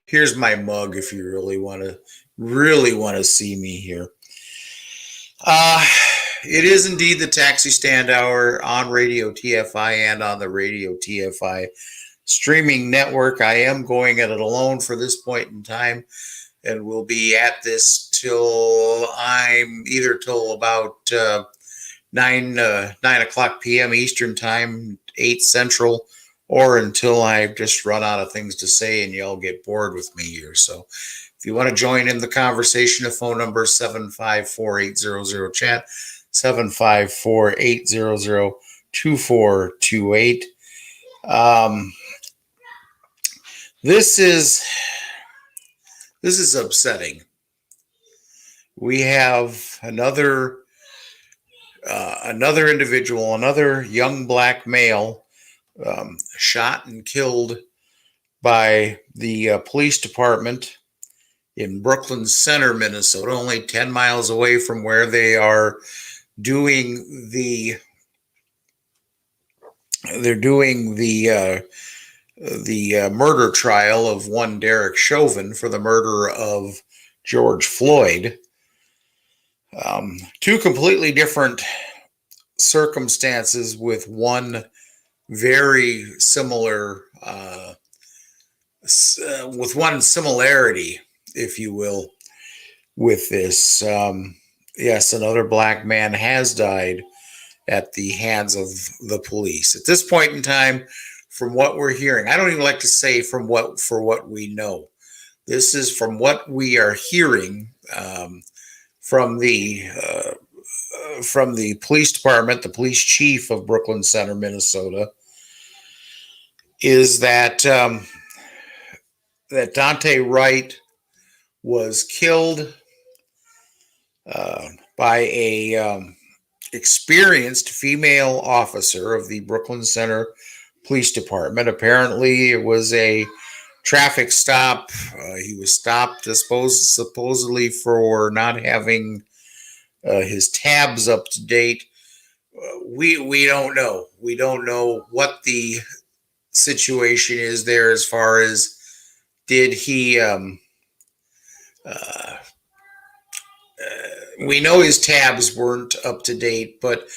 Here's my mug if you really want to see me here. Uh, it is indeed the Taxi Stand Hour on Radio TFI and on the Radio TFI streaming network. I am going at it alone for this point in time, and we'll be at this till about 9 o'clock p.m. Eastern time, 8 Central, or until I've just run out of things to say and y'all get bored with me here. So if you want to join in the conversation, the phone number is 754-800-CHAT, 754-800-2428. Um, this is upsetting. We have another individual, another young black male, shot and killed by the police department in Brooklyn Center, Minnesota, only 10 miles away from where they are doing the murder trial of one Derek Chauvin for the murder of George Floyd. Two completely different circumstances with one very similar, with one similarity, if you will, with this. Yes, another black man has died at the hands of the police. At this point in time, from what we're hearing, I don't even like to say for what we know. This is from what we are hearing from the police department, the police chief of Brooklyn Center, Minnesota, is that that Daunte Wright was killed by a experienced female officer of the Brooklyn Center Police Department. Apparently, it was a traffic stop. He was stopped, supposedly for not having his tabs up to date. We don't know. We don't know what the situation is there as far as did he. We know his tabs weren't up to date, but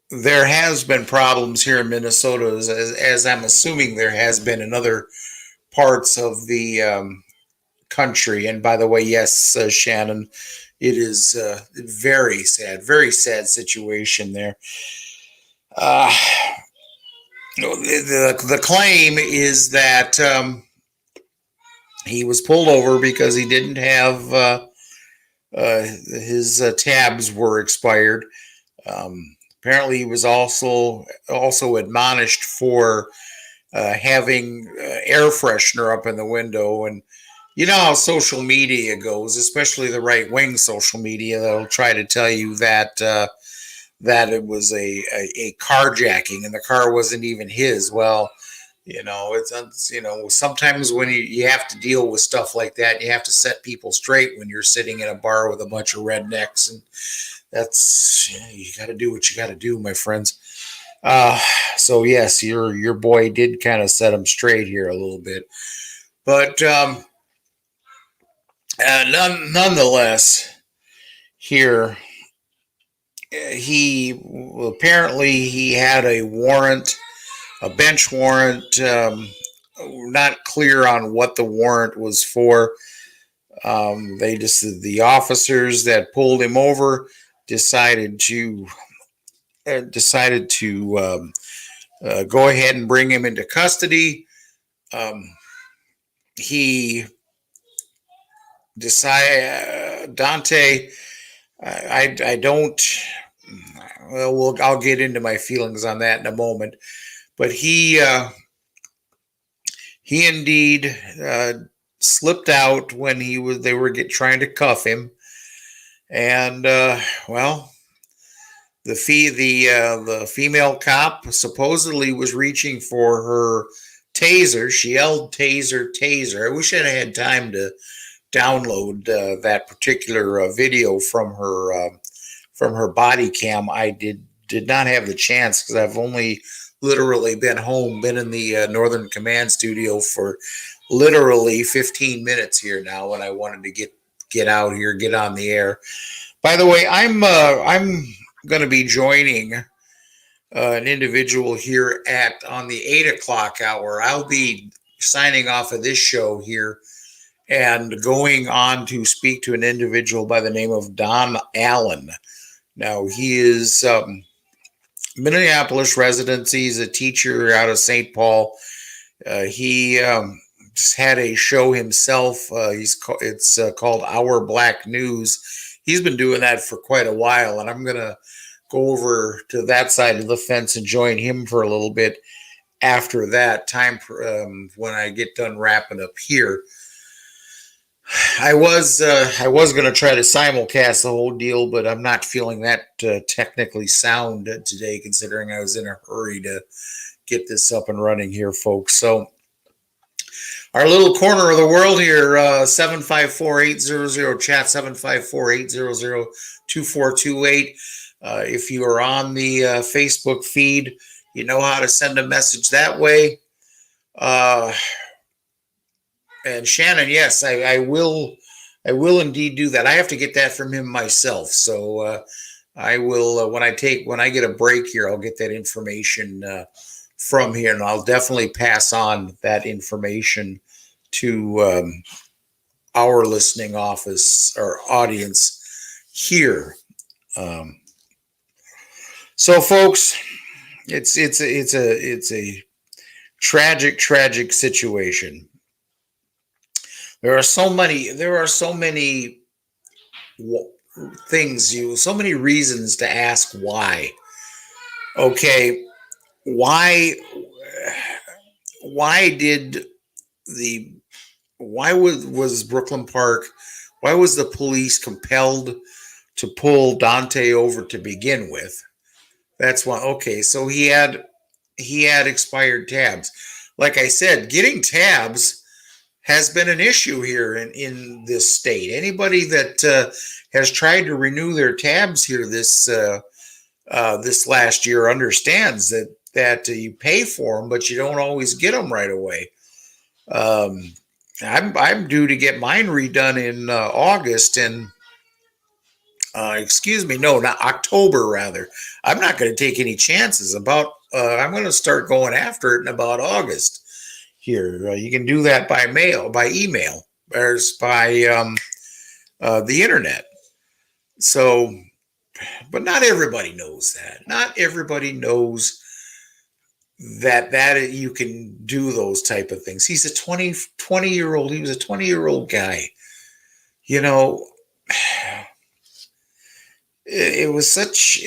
there has been problems here in Minnesota, as I'm assuming there has been in other parts of the country. And by the way, yes, Shannon, it is very sad situation there. The claim is that he was pulled over because he didn't have his tabs were expired. Apparently, he was also admonished for having air freshener up in the window. And you know how social media goes, especially the right-wing social media. That'll try to tell you that that it was a carjacking and the car wasn't even his. Well, sometimes when you have to deal with stuff like that, you have to set people straight when you're sitting in a bar with a bunch of rednecks, and you got to do what you got to do, my friends. So yes, your boy did kind of set him straight here a little bit, but nonetheless, here he had a warrant. A bench warrant, not clear on what the warrant was for. The officers that pulled him over decided to go ahead and bring him into custody. He decided, Daunte, I don't. Well, I'll get into my feelings on that in a moment. But he indeed slipped out when they were trying to cuff him, and the female cop supposedly was reaching for her taser. She yelled, "Taser, taser!" I wish I had time to download that particular video from her body cam. I did not have the chance because I've only literally been in the Northern Command studio for literally 15 minutes here now when I wanted to get out here, get on the air. By the way, I'm going to be joining an individual here at on the 8 o'clock hour. I'll be signing off of this show here and going on to speak to an individual by the name of Don Allen. Now, he is Minneapolis resident. He's a teacher out of St. Paul. He just had a show himself. It's called Our Black News. He's been doing that for quite a while, and I'm going to go over to that side of the fence and join him for a little bit after that time when I get done wrapping up here. I was going to try to simulcast the whole deal, but I'm not feeling that technically sound today, considering I was in a hurry to get this up and running here, folks. So our little corner of the world here, 754-800 chat, 754-800-2428. If you are on the Facebook feed, you know how to send a message that way. And Shannon, yes, I will indeed do that. I have to get that from him myself. So I will when I get a break here, I'll get that information from here, and I'll definitely pass on that information to our listening office or audience here. So, folks, it's a tragic situation. There are so many things, so many reasons to ask why. Okay, why was Brooklyn Park, why was the police compelled to pull Daunte over to begin with? That's why. Okay, so he had expired tabs. Like I said, getting tabs has been an issue here in this state. Anybody that has tried to renew their tabs here this last year understands that you pay for them, but you don't always get them right away. I'm due to get mine redone in August, and not October rather. I'm not going to take any chances about. I'm going to start going after it in about August. Here, you can do that by mail, by email, or by the internet. So, but not everybody knows that. Not everybody knows that you can do those type of things. He's a 20-year-old. He was a 20-year-old guy. You know, it was such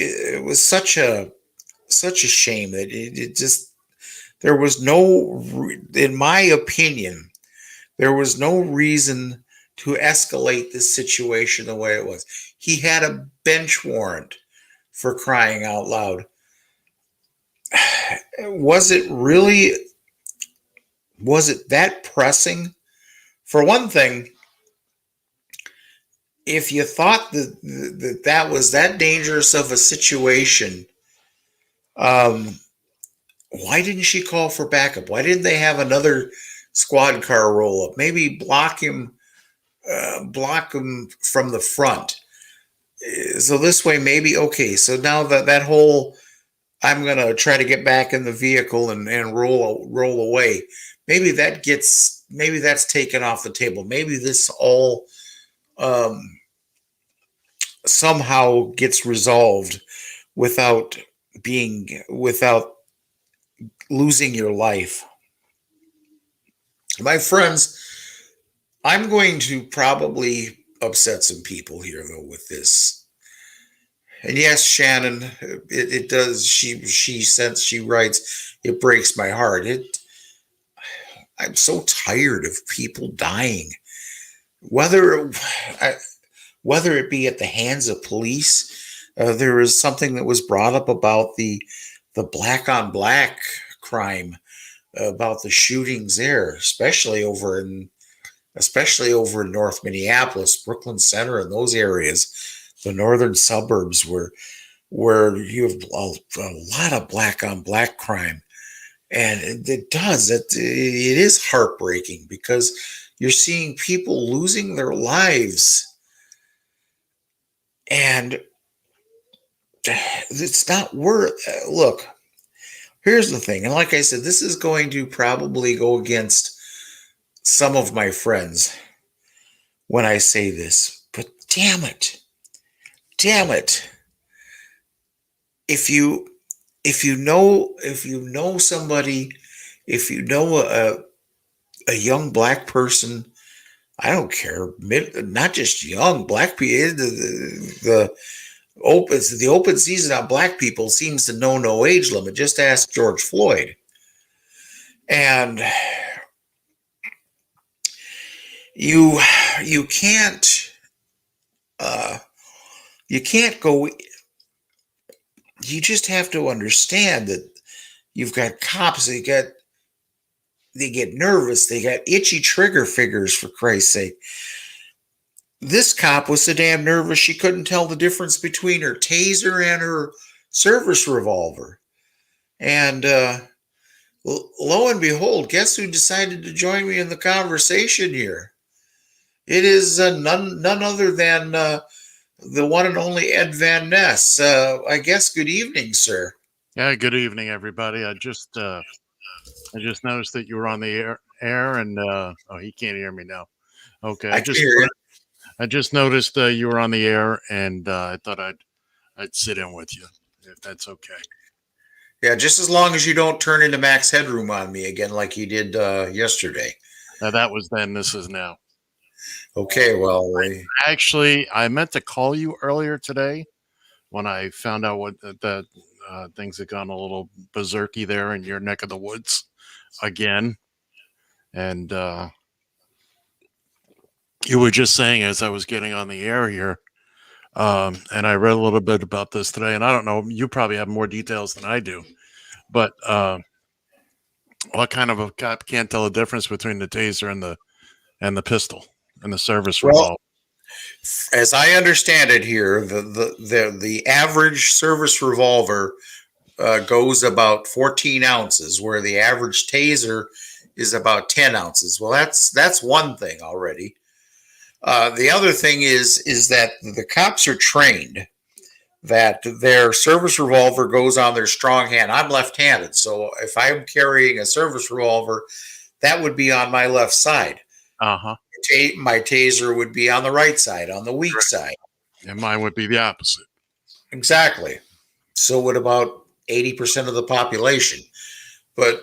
a shame that it just. There was no, in my opinion, there was no reason to escalate this situation the way it was. He had a bench warrant, for crying out loud. Was it that pressing? For one thing, if you thought that was that dangerous of a situation, why didn't she call for backup? Why didn't they have another squad car roll up? Maybe block him from the front. So this way, maybe, okay, so now that whole, I'm going to try to get back in the vehicle and roll away. Maybe that's taken off the table. Maybe this all somehow gets resolved without losing your life. My friends, I'm going to probably upset some people here, though, with this. And yes, Shannon, it does. She writes, it breaks my heart. I'm so tired of people dying, whether it be at the hands of police. There is something that was brought up about the black on black crime, about the shootings there, especially over in North Minneapolis, Brooklyn Center, and those areas, the northern suburbs, where you have a lot of black on black crime. And it does. It is heartbreaking because you're seeing people losing their lives, and it's not worth. Look, here's the thing, and like I said, this is going to probably go against some of my friends when I say this, but damn it, if you know somebody, if you know a young black person, I don't care, not just young black people, the open season on black people seems to know no age limit. Just ask George Floyd. And you can't you can't go. You just have to understand that you've got cops. They get nervous. They got itchy trigger fingers, for Christ's sake. This cop was so damn nervous she couldn't tell the difference between her taser and her service revolver. And lo and behold, guess who decided to join me in the conversation here? It is none other than the one and only Ed Van Ness. I guess good evening, sir. Yeah, good evening, everybody. I just noticed that you were on the air, and oh, he can't hear me now. Okay, I can hear you. I just noticed you were on the air, and I thought I'd sit in with you if that's okay. Yeah, just as long as you don't turn into Max Headroom on me again, like you did yesterday. Now that was then. This is now. Okay, well, Actually, I meant to call you earlier today when I found out what that things had gone a little berserky there in your neck of the woods again, and you were just saying as I was getting on the air here, and I read a little bit about this today, and I don't know, you probably have more details than I do, but what kind of a cop can't tell the difference between the taser and the pistol and the service revolver? as I understand it here, the average service revolver goes about 14 ounces, where the average taser is about 10 ounces. Well, that's one thing already. The other thing is that the cops are trained that their service revolver goes on their strong hand. I'm left-handed, so if I'm carrying a service revolver, that would be on my left side. Uh-huh. My taser would be on the right side, on the weak side. And mine would be the opposite. Exactly. So would about 80% of the population. But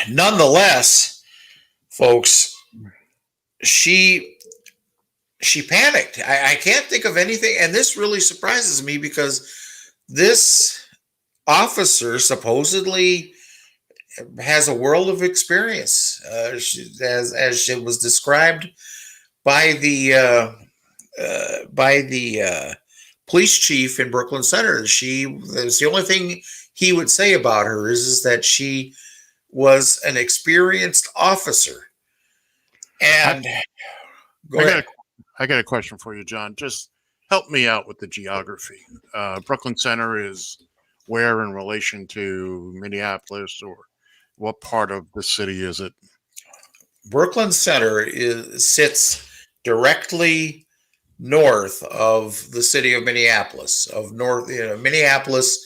nonetheless, folks, she panicked. I can't think of anything, and this really surprises me because this officer supposedly has a world of experience, as it was described by the police chief in Brooklyn Center. That's the only thing he would say about her is that she was an experienced officer. And I got a question for you, John. Just help me out with the geography. Brooklyn Center is where in relation to Minneapolis, or what part of the city is it? Brooklyn Center sits directly north of the city of Minneapolis. Minneapolis.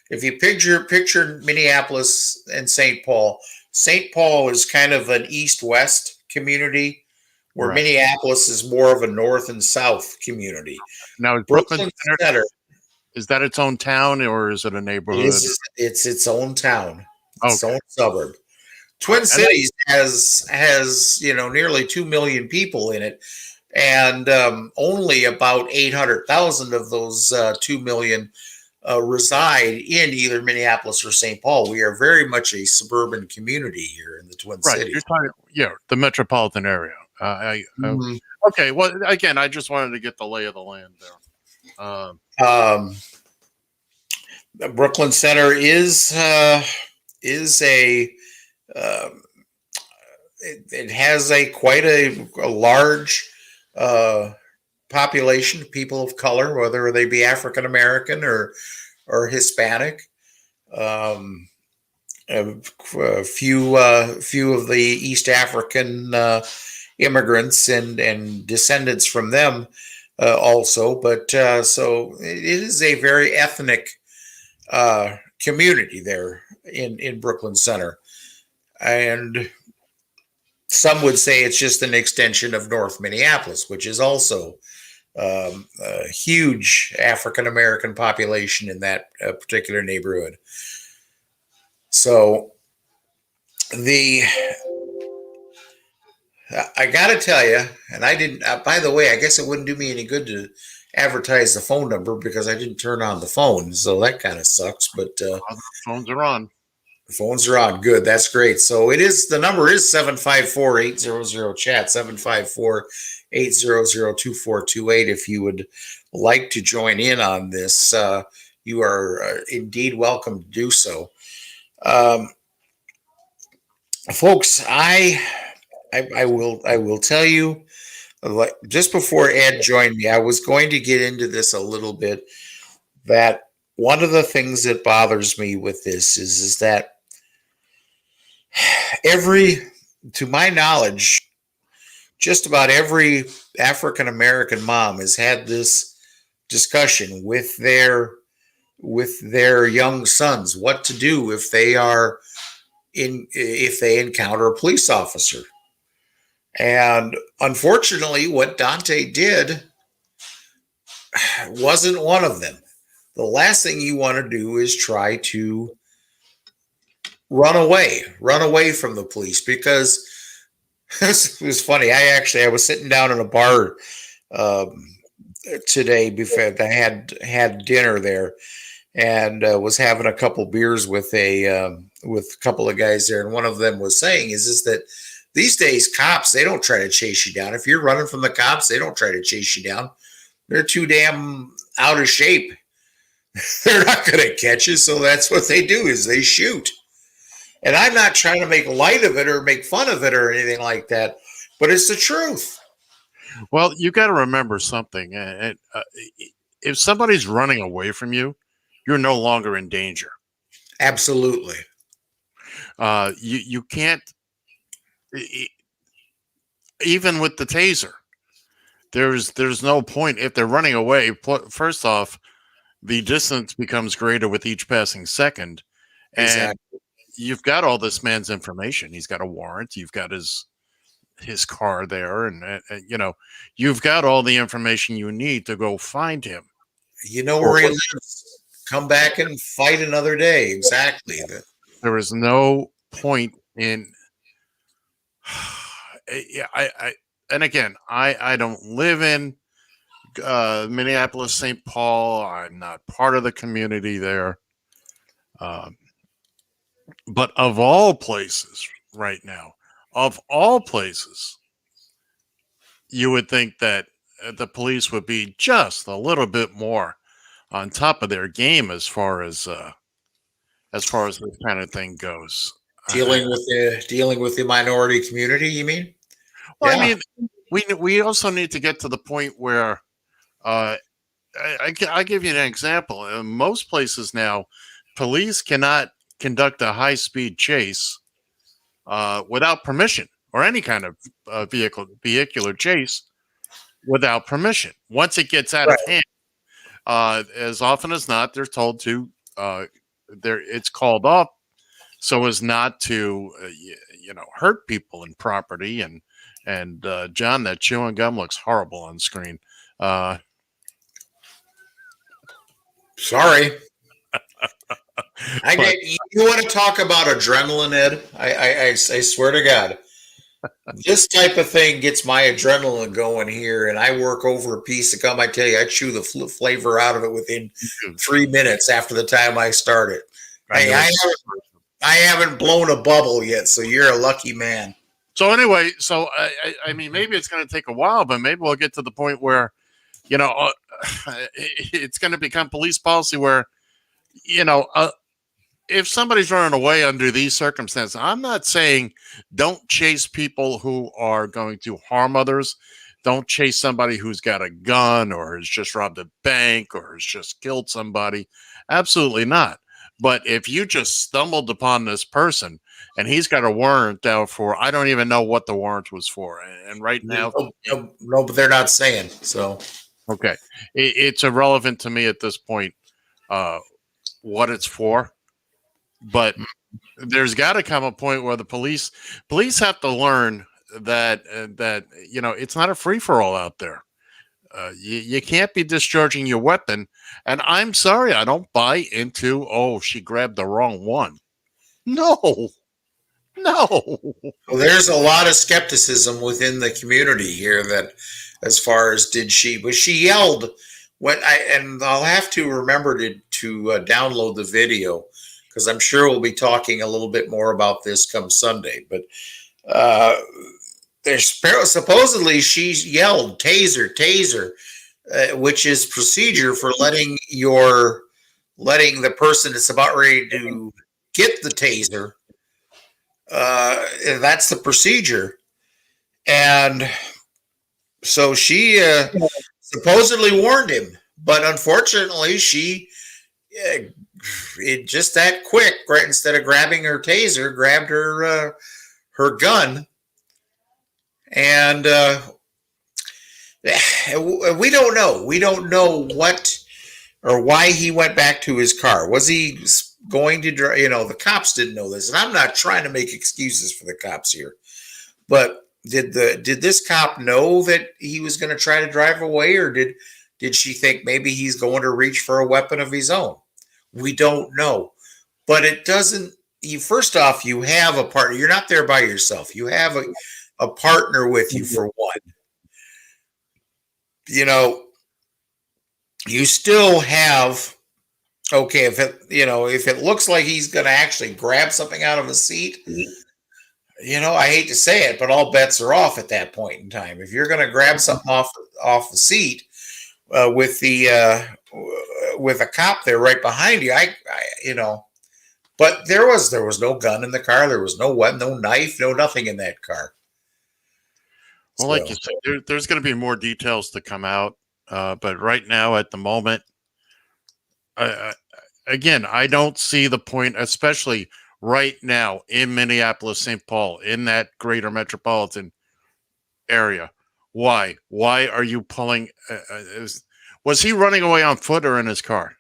If you picture Minneapolis and St. Paul, St. Paul is kind of an east-west community, where right. Minneapolis is more of a north and south community. Now, Brooklyn Center, is that its own town, or is it a neighborhood? It's its own town, its own suburb. Twin Cities has nearly 2 million people in it, and only about 800,000 of those 2 million reside in either Minneapolis or St. Paul. We are very much a suburban community here in the Twin Cities. You're talking, the metropolitan area. Okay. Well, again, I just wanted to get the lay of the land there. Brooklyn Center is a it has quite a large population of people of color, whether they be African American or Hispanic. few of the East African immigrants and descendants from them also. But so it is a very ethnic community there in Brooklyn Center, and some would say it's just an extension of North Minneapolis, which is also a huge African American population in that particular neighborhood. So the I got to tell you, and I didn't. By the way, I guess it wouldn't do me any good to advertise the phone number because I didn't turn on the phone, so that kind of sucks. But The phones are on. the phones are on. Good, that's great. So it is. The number is 754-800-chat 754-800-2428. If you would like to join in on this, you are indeed welcome to do so. Um, Folks, I will tell you, like, just before Ed joined me, I was going to get into this a little bit. That one of the things that bothers me with this is that to my knowledge, just about every African American mom has had this discussion with their young sons, what to do if they encounter a police officer. And unfortunately, what Daunte did wasn't one of them. The last thing you want to do is try to run away from the police, because it was funny. I was sitting down in a bar today before I had dinner there, and was having a couple beers with a couple of guys there, and one of them was saying is that these days cops, they don't try to chase you down. If you're running from the cops, they don't try to chase you down. They're too damn out of shape. They're not going to catch you, so that's what they do is they shoot. And I'm not trying to make light of it or make fun of it or anything like that, but it's the truth. Well, you got to remember something. If somebody's running away from you, you're no longer in danger. Absolutely. You can't, even with the taser. There's no point if they're running away. First off, the distance becomes greater with each passing second, and Exactly. you've got all this man's information. He's got a warrant. You've got his car there, and you've got all the information you need to go find him. You know where he lives. Come back and fight another day. Exactly. There is no point in. And again, I don't live in Minneapolis, St. Paul. I'm not part of the community there. But of all places right now, you would think that the police would be just a little bit more on top of their game as far as this kind of thing goes. Dealing with the minority community, you mean? Well, yeah. I mean, we also need to get to the point where I'll give you an example. In most places now, police cannot conduct a high-speed chase without permission, or any kind of vehicular chase without permission. Once it gets out of hand, as often as not, they're told to it's called off so as not to hurt people and property. And John, that chewing gum looks horrible on screen. Sorry. You want to talk about adrenaline, Ed? I swear to God, this type of thing gets my adrenaline going here, and I work over a piece of gum. I tell you, I chew the flavor out of it within 3 minutes after the time I start it. Hey, I haven't blown a bubble yet, so you're a lucky man. So anyway, I mean, maybe it's going to take a while, but maybe we'll get to the point where, it's going to become police policy where, if somebody's running away under these circumstances, I'm not saying don't chase people who are going to harm others. Don't chase somebody who's got a gun or has just robbed a bank or has just killed somebody. Absolutely not. But if you just stumbled upon this person and he's got a warrant out for, I don't even know what the warrant was for. And right now, No, but they're not saying so. okay, it's irrelevant to me at this point uh, what it's for. But there's got to come a point where the police have to learn that it's not a free for all out there. You can't be discharging your weapon. And I'm sorry, I don't buy into, oh, she grabbed the wrong one. No. Well, there's a lot of skepticism within the community here that, as far as was she yelled and I'll have to remember to download the video because I'm sure we'll be talking a little bit more about this come Sunday. But there's supposedly she yelled taser, taser, which is procedure for letting the person that's about ready to get the taser. That's the procedure. And so she supposedly warned him, but unfortunately she it just that quick, right? Instead of grabbing her taser, grabbed her gun. And we don't know. We don't know what or why he went back to his car. Was he going to drive? The cops didn't know this, and I'm not trying to make excuses for the cops here, but did this cop know that he was going to try to drive away, or did she think maybe he's going to reach for a weapon of his own? We don't know, but it doesn't. First off, you have a partner. You're not there by yourself. You have a partner with you for one. You still have. Okay, if it looks like he's going to actually grab something out of a seat, I hate to say it, but all bets are off at that point in time. If you're going to grab something off the seat with a cop there right behind you, but there was no gun in the car. There was no weapon, no knife, no nothing in that car. Well, like you said, there's going to be more details to come out, but right now, at the moment. Again, I don't see the point, especially right now in Minneapolis, St. Paul, in that greater metropolitan area. Why? Why are you pulling? Was he running away on foot or in his car?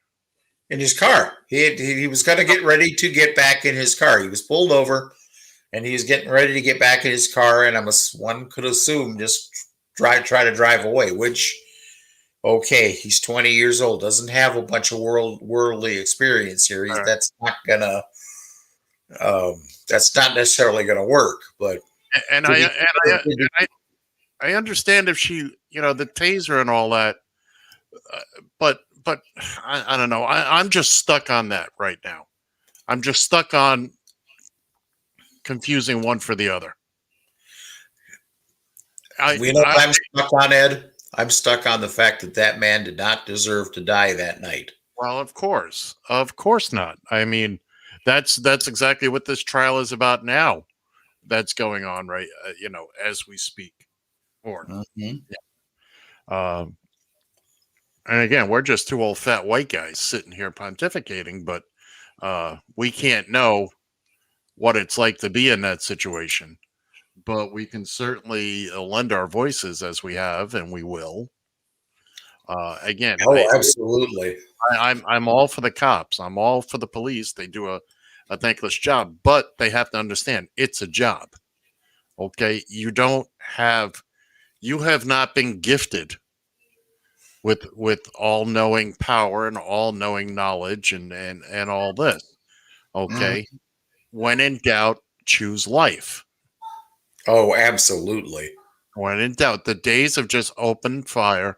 In his car. He was going to get ready to get back in his car. He was pulled over, and he was getting ready to get back in his car. And one could assume just try to drive away, which. Okay, he's 20 years old, doesn't have a bunch of worldly experience here. Right. That's not necessarily gonna work. But I understand if she, the taser and all that, but I don't know. I'm just stuck on that right now. I'm just stuck on confusing one for the other. We know what I'm stuck on, Ed. I'm stuck on the fact that man did not deserve to die that night. Well, of course not. I mean, that's exactly what this trial is about now. That's going on right, as we speak. And again, we're just two old fat white guys sitting here pontificating, but we can't know what it's like to be in that situation. But we can certainly lend our voices as we have, and we will. Again, absolutely. I'm all for the cops. I'm all for the police. They do a thankless job, but they have to understand it's a job. Okay, you have not been gifted with all-knowing power and all-knowing knowledge and all this. Okay, when in doubt, choose life. Oh, absolutely. When in doubt, the days of just open fire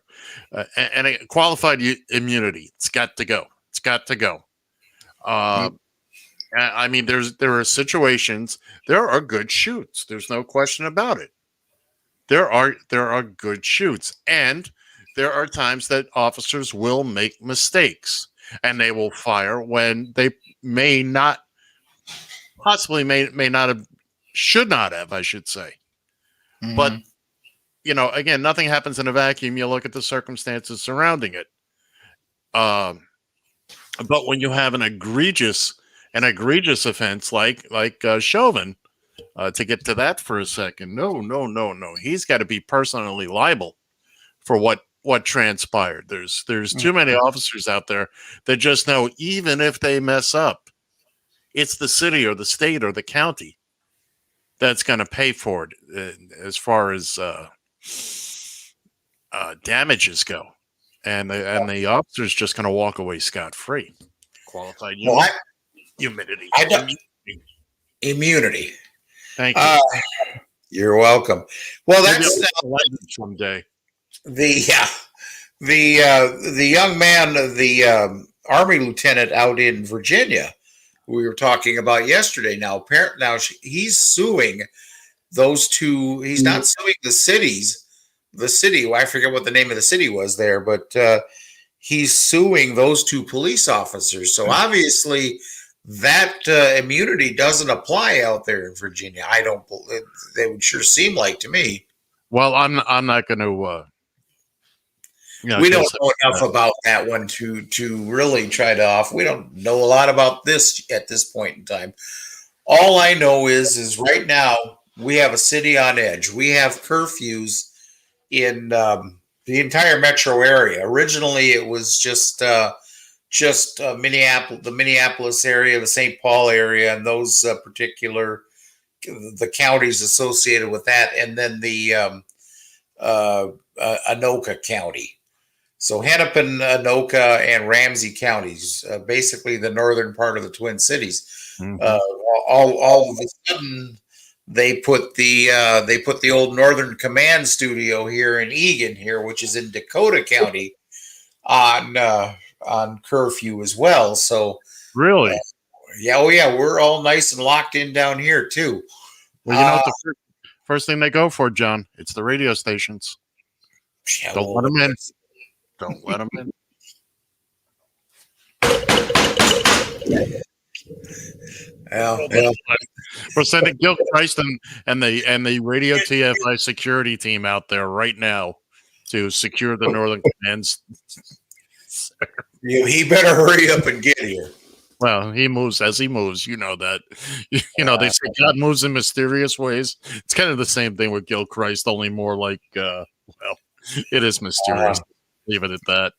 and a qualified immunity, it's got to go. It's got to go. I mean, there are situations. There are good shoots. There's no question about it. There are good shoots, and there are times that officers will make mistakes, and they will fire when they may not have, should not have, I should say. But again, nothing happens in a vacuum. You look at the circumstances surrounding it. But when you have an egregious offense like Chauvin, to get to that for a second, no, he's got to be personally liable for what transpired. There's too many officers out there that just know, even if they mess up, it's the city or the state or the county that's going to pay for it, as far as damages go, and the officer's just going to walk away scot free. Qualified Well, immunity. I don't immunity. Thank you. You're welcome. Well, that's someday. The young man, the Army lieutenant out in Virginia, we were talking about yesterday. Now, he's suing those two. He's not suing the cities. The city, well, I forget what the name of the city was there, but he's suing those two police officers. So obviously, that immunity doesn't apply out there in Virginia. I don't. They would sure seem like to me. Well, I'm not going to. We don't know enough about that one to really try to off. We don't know a lot about this at this point in time. All I know is right now we have a city on edge. We have curfews in the entire metro area. Originally, it was just Minneapolis, the Minneapolis area, the St. Paul area, and those particular the counties associated with that, and then the Anoka County. So Hennepin, Anoka, and Ramsey counties, basically the northern part of the Twin Cities. Mm-hmm. All of a sudden, they put the old Northern Command studio here in Eagan, here, which is in Dakota County, on curfew as well. So really, yeah, we're all nice and locked in down here too. Well, you know what the first thing they go for, John? It's the radio stations. Yeah, Don't let them in. Don't let them in. We're sending Gil Christ and the Radio TFI security team out there right now to secure the Northern Commands. He better hurry up and get here. Well, he moves as he moves. You know that. You know, they say God moves in mysterious ways. It's kind of the same thing with Gil Christ, only more like, well, it is mysterious. Leave it at that.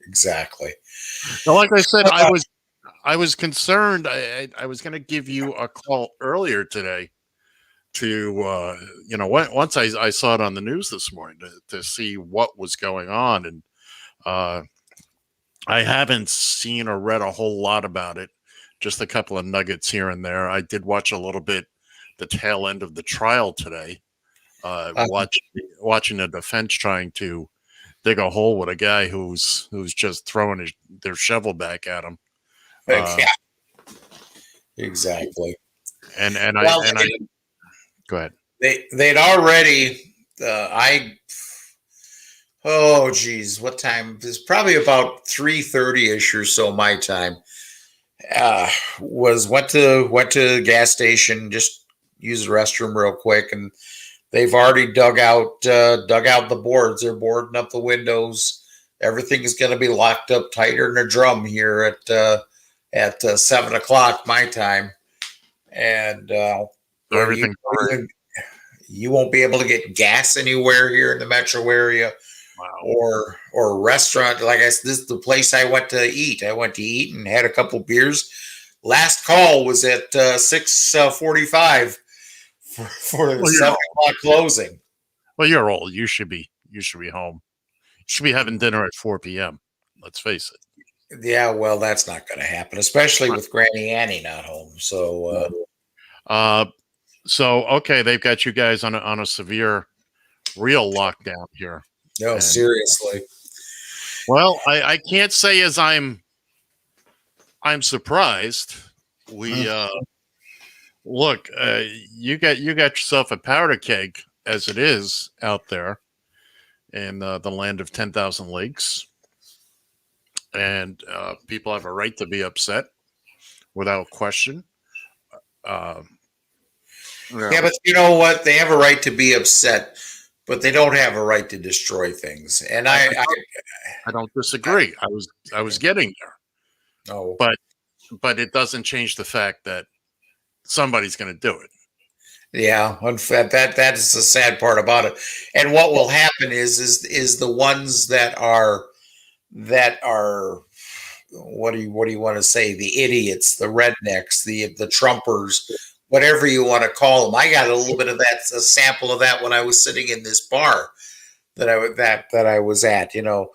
Exactly. Now, like I said, I was concerned. I was going to give you a call earlier today to, once I saw it on the news this morning to see what was going on. And I haven't seen or read a whole lot about it, just a couple of nuggets here and there. I did watch a little bit the tail end of the trial today, watching the defense trying to dig a hole with a guy who's just throwing their shovel back at him. Yeah, exactly. And go ahead. They'd already. Oh geez, what time? It's probably about 3:30ish or so my time. Went to gas station, just use the restroom real quick, and they've already dug out the boards. They're boarding up the windows. Everything is going to be locked up tighter than a drum here at 7 o'clock my time, and everything. You won't be able to get gas anywhere here in the metro area. Wow. Or restaurant. Like this is the place I went to eat. I went to eat and had a couple beers. Last call was at 6:45 for the 7 o'clock closing. Well, you're old. You should be home. You should be having dinner at 4 p.m. Let's face it. Yeah, well, that's not going to happen, especially with Granny Annie not home. So, okay, they've got you guys on a severe, real lockdown here. No, seriously. Well, I can't say as I'm surprised. We look, you got yourself a powder keg as it is out there in the land of 10,000 lakes, and people have a right to be upset without question. Yeah, but you know what? They have a right to be upset. But they don't have a right to destroy things, and I don't disagree. I was getting there. Oh, but it doesn't change the fact that somebody's going to do it. yeah. That is the sad part about it. And what will happen is the ones that are what do you want to say? The idiots, the rednecks, the Trumpers, whatever you want to call them. I got a little bit of that, a sample of that when I was sitting in this bar that I was at. Mm.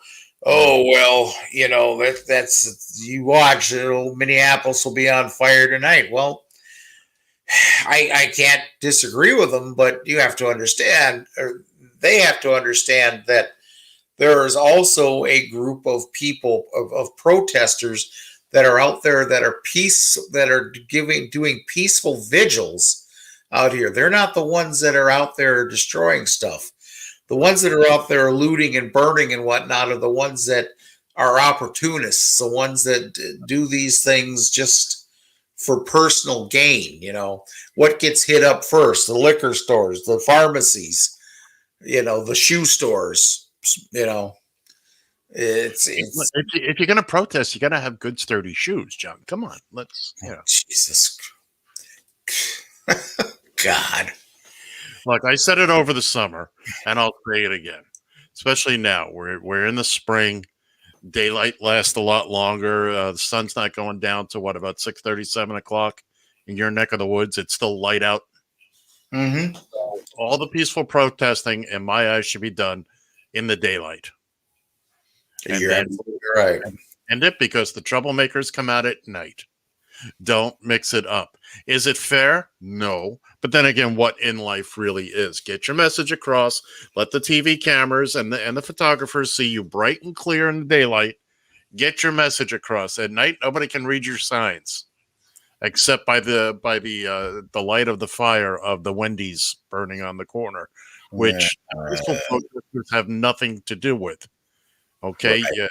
Oh well, that's you watch. Minneapolis will be on fire tonight. Well, I can't disagree with them, but you have to understand, or they have to understand that there is also a group of people of protesters that are out there that are doing peaceful vigils out here. They're not the ones that are out there destroying stuff. The Right. ones that are out there looting and burning and whatnot are the ones that are opportunists, the ones that do these things just for personal gain. What gets hit up first? The liquor stores, the pharmacies, the shoe stores. You know, it's If you're going to protest, you got to have good, sturdy shoes, John. Come on, Jesus God. Look, I said it over the summer, and I'll say it again. Especially now, we're in the spring. Daylight lasts a lot longer. The sun's not going down to what, about 6:30, 7 o'clock in your neck of the woods. It's still light out. Mm-hmm. All the peaceful protesting, in my eyes, should be done in the daylight, and You're then absolutely right. end it because the troublemakers come out at night. Don't mix it up. Is it fair? No. But then again, what in life really is? Get your message across. Let the TV cameras and the photographers see you bright and clear in the daylight. Get your message across. At night, nobody can read your signs except by the light of the fire of the Wendy's burning on the corner, Yeah, which peaceful protesters have nothing to do with. Okay, right.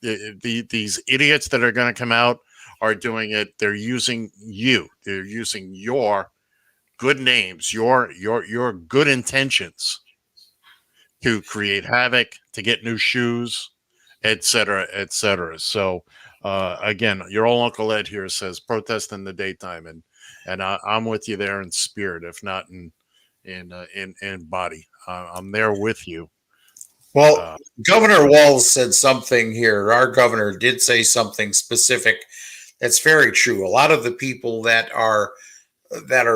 yeah, these idiots that are going to come out are doing it. They're using you. They're using your good names, your good intentions to create havoc, to get new shoes, etc., etc. So again, your old Uncle Ed here says protest in the daytime, and I'm with you there in spirit, if not in body. I'm there with you. Well, Uh, Governor Walz said something here. Our governor did say something specific that's very true. A lot of the people that are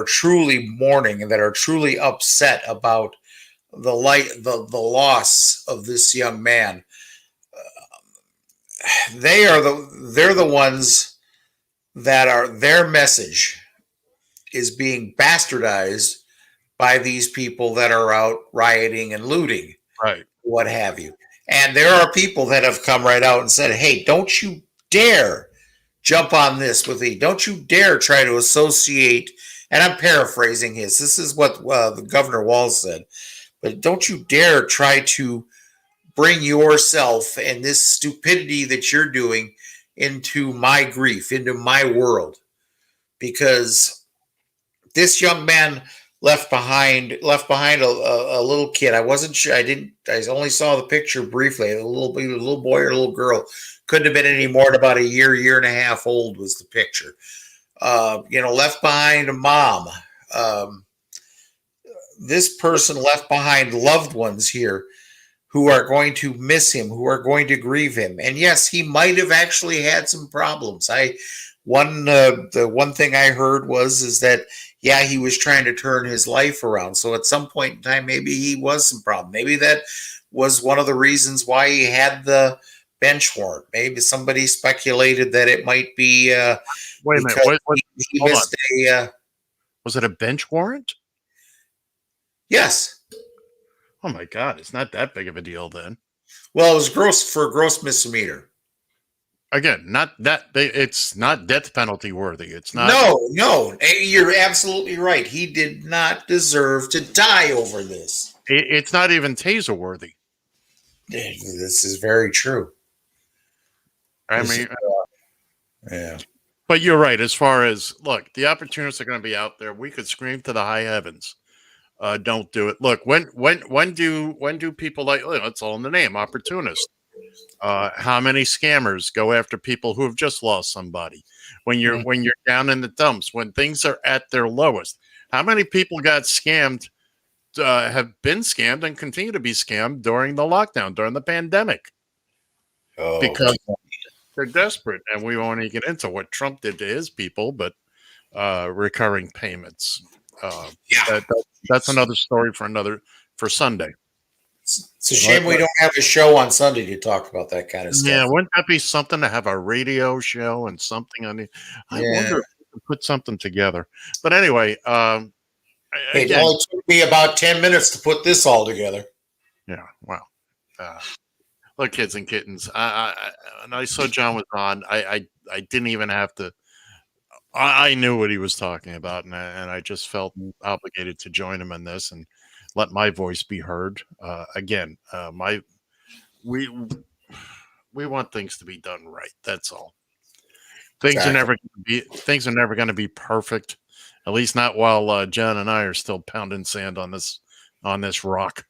truly mourning and that are truly upset about the loss of this young man, they're the ones that are their message is being bastardized by these people that are out rioting and looting, right. what have you. And there are people that have come right out and said, hey, don't you dare jump on this with me. Don't you dare try to associate. And I'm paraphrasing his. This is what the Governor Walz said. But don't you dare try to bring yourself and this stupidity that you're doing into my grief, into my world. Because this young man left behind a little kid. I wasn't sure. I only saw the picture briefly. A little boy or a little girl. Couldn't have been any more than about a year and a half old was the picture. Left behind a mom. Um, this person left behind loved ones here who are going to miss him, who are going to grieve him. And yes, he might have actually had some problems. The one thing I heard is that yeah, he was trying to turn his life around. So at some point in time, maybe he was some problem. Maybe that was one of the reasons why he had the bench warrant. Maybe somebody speculated that it might be Wait a minute. because he Hold on. missed a Was it a bench warrant? yes. Oh my God, it's not that big of a deal then. Well, it was gross misdemeanor. Again, not that it's not death penalty worthy. It's not. No, you're absolutely right. He did not deserve to die over this. It's not even taser worthy. This is very true. I This is, mean, yeah. but you're right. As far as look, the opportunists are going to be out there. We could scream to the high heavens. Don't do it. Look, when do people like? It's all in the name, opportunist. How many scammers go after people who have just lost somebody? When Mm. you're down in the dumps, when things are at their lowest, how many people got scammed, have been scammed, and continue to be scammed during the lockdown, during the pandemic, Oh, because they're desperate? And we won't even get into what Trump did to his people, but recurring payments. Uh, yeah. that's another story for Sunday. It's a shame we don't have a show on Sunday to talk about that kind of Yeah, stuff. wouldn't that be something to have a radio show and something on the? I Yeah. wonder if we can put something together. But anyway, Hey, it again, only took me about 10 minutes to put this all together. yeah. Well, uh, look, kids and kittens. And I saw John was on. I didn't even have to. I knew what he was talking about, and I just felt obligated to join him in this and let my voice be heard. Again, we we want things to be done right. That's all. Exactly. Things are never going to be perfect. At least not while John and I are still pounding sand on this rock,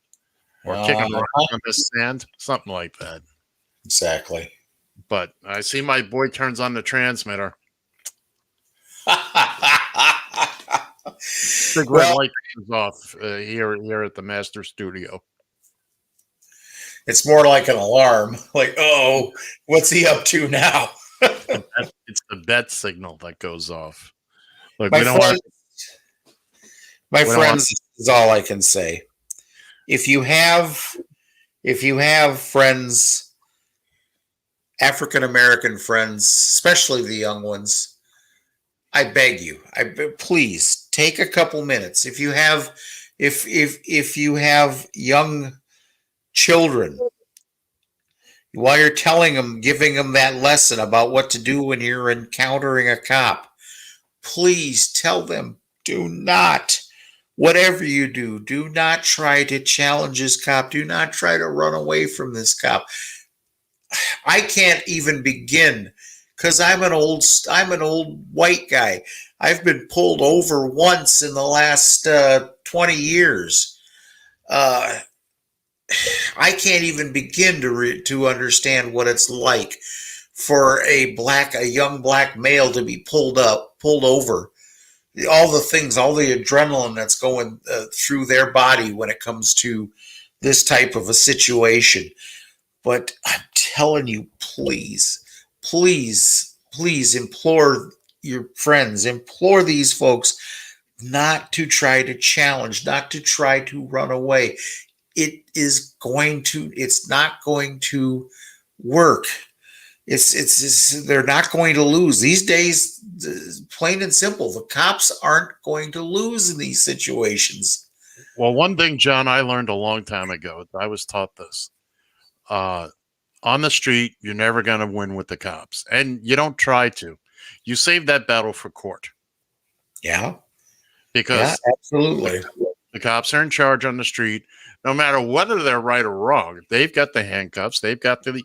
or kicking rocks on this sand, something like that. Exactly. But I see my boy turns on the transmitter. Big red Well, light goes off here at the master studio. it's more like an alarm. Like, oh, what's he up to now? It's the bet signal that goes off. Look, My we don't want friend, my we don't want. friends, this is all I can say. If you have, if you have friends, African American friends, especially the young ones, I beg you, please take a couple minutes. If you have, if you have young children, while you're telling them, giving them that lesson about what to do when you're encountering a cop, please tell them, do not, whatever you do not try to challenge this cop. Do not try to run away from this cop. I can't even begin because I'm an old white guy. I've been pulled over once in the last 20 years. Uh, I can't even begin to understand what it's like for a young black male to be pulled over. All the things, all the adrenaline that's going through their body when it comes to this type of a situation. But I'm telling you, please, please, please implore your friends, implore these folks not to try to challenge, not to try to run away. It's not going to work. They're not going to lose these days. Plain and simple, the cops aren't going to lose in these situations. Well, one thing, John, I learned a long time ago. I was taught this. On the street, you're never going to win with the cops, and you don't try to. You save that battle for court, Yeah, yeah, because absolutely. the cops are in charge on the street. No matter whether they're right or wrong, they've got the handcuffs, they've got the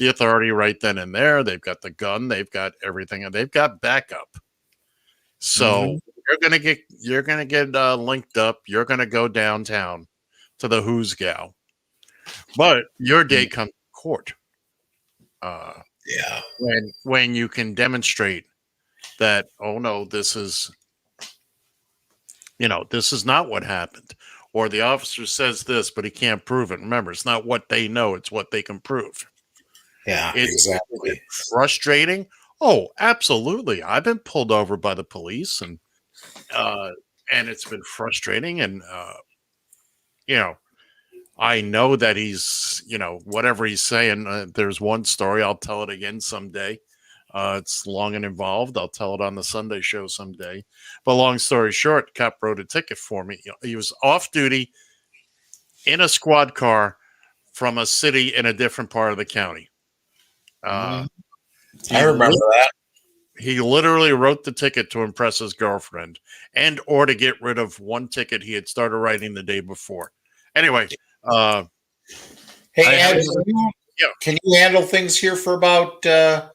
authority right then and there. They've got the gun, they've got everything, and they've got backup. So Mhm. you're gonna get linked up. You're gonna go downtown to the Who's Gal, but your day comes to court. Uh, Yeah. when you can demonstrate that, oh no, this is not what happened, or the officer says this but he can't prove it. Remember, it's not what they know, it's what they can prove. Yeah, Is it exactly. frustrating? Oh, absolutely. I've been pulled over by the police, uh and it's been frustrating, and you know I know that he's, whatever he's saying. There's one story, I'll tell it again someday. It's long and involved. I'll tell it on the Sunday show someday. But long story short, cop wrote a ticket for me. He was off duty in a squad car from a city in a different part of the county. Uh, Mhm. I he remember lit- that. he literally wrote the ticket to impress his girlfriend, and or to get rid of one ticket he had started writing the day before. Anyway, uh, Hey, I have Ed, yeah, can you handle things here for about a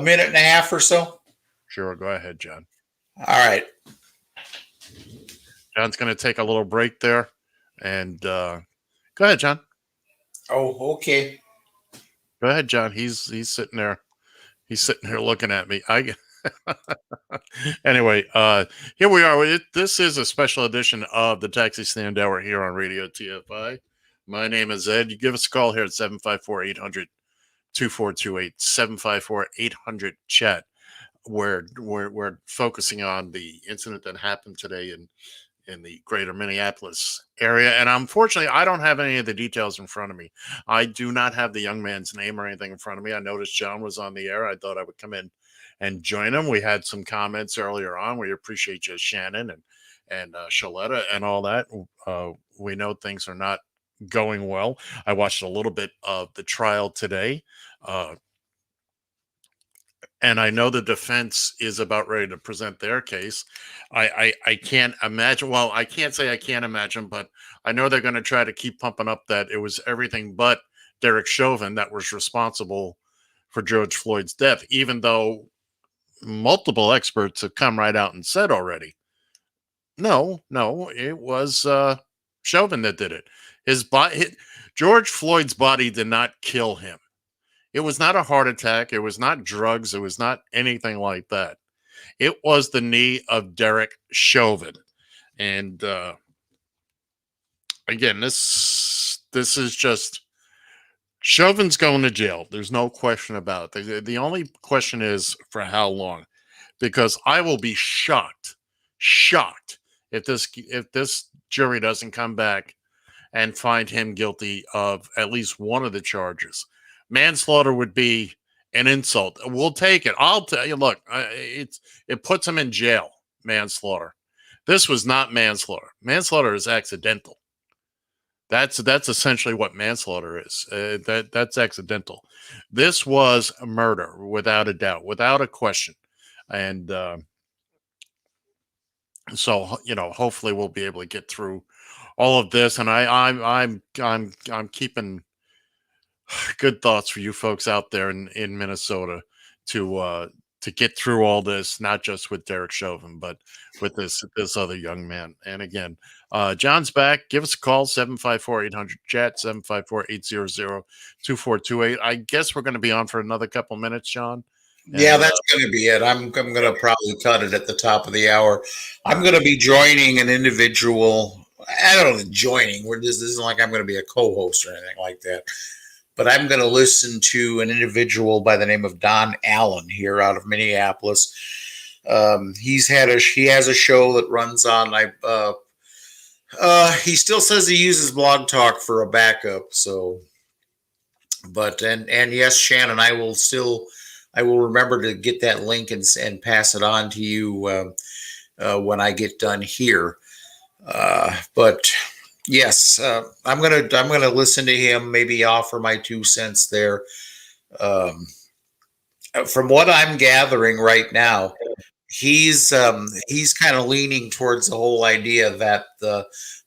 minute and a half or so? sure. Go ahead, John. All right. John's going to take a little break there, and go ahead, John. Oh, okay. Go ahead, John. He's sitting there. He's sitting here looking at me. I Anyway, here we are. This is a special edition of the Taxi Stand Hour here on Radio TFI. My name is Ed. You give us a call here at 754-800-2428, 754-800-CHAT. We're focusing on the incident that happened today in the greater Minneapolis area. And unfortunately, I don't have any of the details in front of me. I do not have the young man's name or anything in front of me. I noticed John was on the air. I thought I would come in and join him. We had some comments earlier on. We appreciate you, Shannon and Shaletta and all that. We know things are not going well. I watched a little bit of the trial today. And I know the defense is about ready to present their case. I can't imagine. Well, I can't say I can't imagine, but I know they're going to try to keep pumping up that it was everything but Derek Chauvin that was responsible for George Floyd's death, even though multiple experts have come right out and said already, no, it was Chauvin that did it. George Floyd's body did not kill him. It was not a heart attack. It was not drugs. It was not anything like that. It was the knee of Derek Chauvin. And again, this is just Chauvin's going to jail. There's no question about it. The only question is for how long, because I will be shocked if this jury doesn't come back and find him guilty of at least one of the charges. Manslaughter would be an insult. We'll take it. I'll tell you. Look, it puts him in jail. Manslaughter. This was not manslaughter. Manslaughter is accidental. That's essentially what manslaughter is. That's accidental. This was murder, without a doubt, without a question. And so hopefully we'll be able to get through all of this. And I'm keeping good thoughts for you folks out there in Minnesota to get through all this, not just with Derek Chauvin, but with this other young man. And again, John's back. Give us a call, 754-800-CHAT, 754-800-2428. I guess we're going to be on for another couple minutes, John. Yeah, that's going to be it. I'm going to probably cut it at the top of the hour. I'm going to be joining an individual. I don't know, joining. This isn't like I'm going to be a co-host or anything like that. But I'm going to listen to an individual by the name of Don Allen here out of Minneapolis. He has a show that runs on. He still says he uses Blog Talk for a backup. So, and yes, Shannon, I will remember to get that link and pass it on to you when I get done here. But yes, I'm gonna listen to him. Maybe offer my 2 cents there. From what I'm gathering right now, he's kind of leaning towards the whole idea that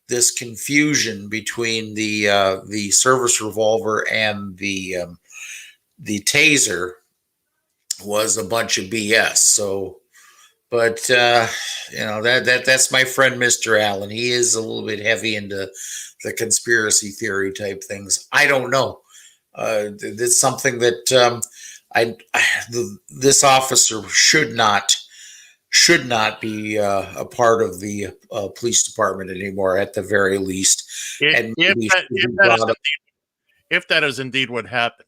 this confusion between the service revolver and the taser was a bunch of BS. So. But that's my friend, Mr. Allen. He is a little bit heavy into the conspiracy theory type things. I don't know. It's something that this officer should not be a part of the police department anymore, at the very least. If that is indeed what happened,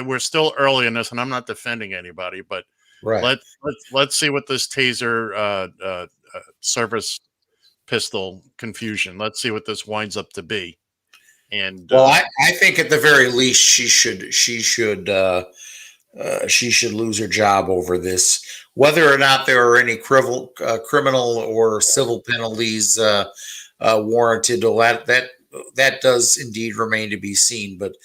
we're still early in this, and I'm not defending anybody, but. Right. Let's see what this taser service pistol confusion. Let's see what this winds up to be. And I think at the very least she should lose her job over this. Whether or not there are any criminal or civil penalties warranted, that does indeed remain to be seen. But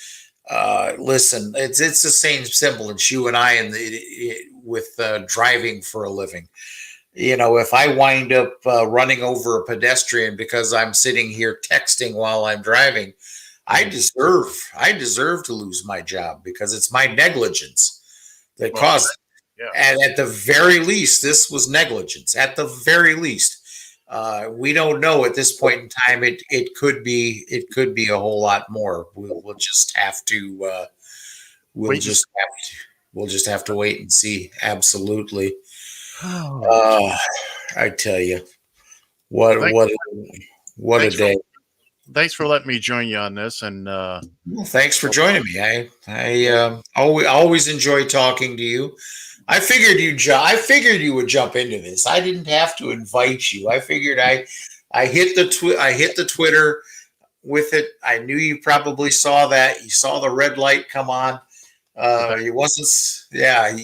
listen, it's the same semblance you and I with driving for a living. If I wind up running over a pedestrian because I'm sitting here texting while I'm driving, I deserve to lose my job because it's my negligence that caused it. Yeah. And at the very least, this was negligence. At the very least, We don't know at this point in time. It could be a whole lot more. We'll just have to we'll Wait and just have to we'll just have to wait and see. Absolutely. oh, Uh, geez. I tell you, Well, what a thanks for day. thanks for letting me join you on this. And Well, thanks for joining me. I always enjoy talking to you. I figured you would jump into this. I didn't have to invite you. I figured I hit the Twitter with it. I knew you probably saw that. You saw the red light come on. It wasn't, yeah.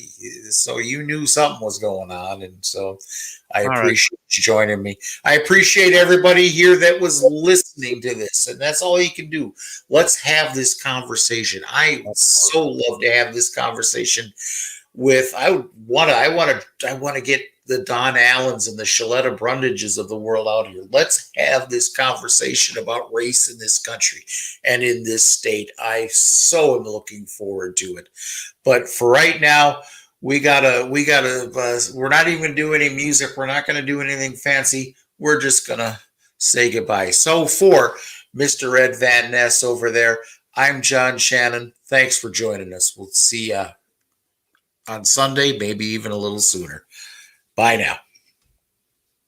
So you knew something was going on, and so I all right, appreciate you joining me. I appreciate everybody here that was listening to this, and that's all you can do. Let's have this conversation. I would so love to have this conversation with. I want to get the Don Allens and the Shaletta Brundages of the world out here. Let's have this conversation about race in this country and in this state. I so am looking forward to it. But for right now, we're not even gonna do any music. We're not gonna do anything fancy. We're just gonna say goodbye. So for Mr. Ed Van Ness over there, I'm John Shannon. Thanks for joining us. We'll see you on Sunday, maybe even a little sooner. Bye now.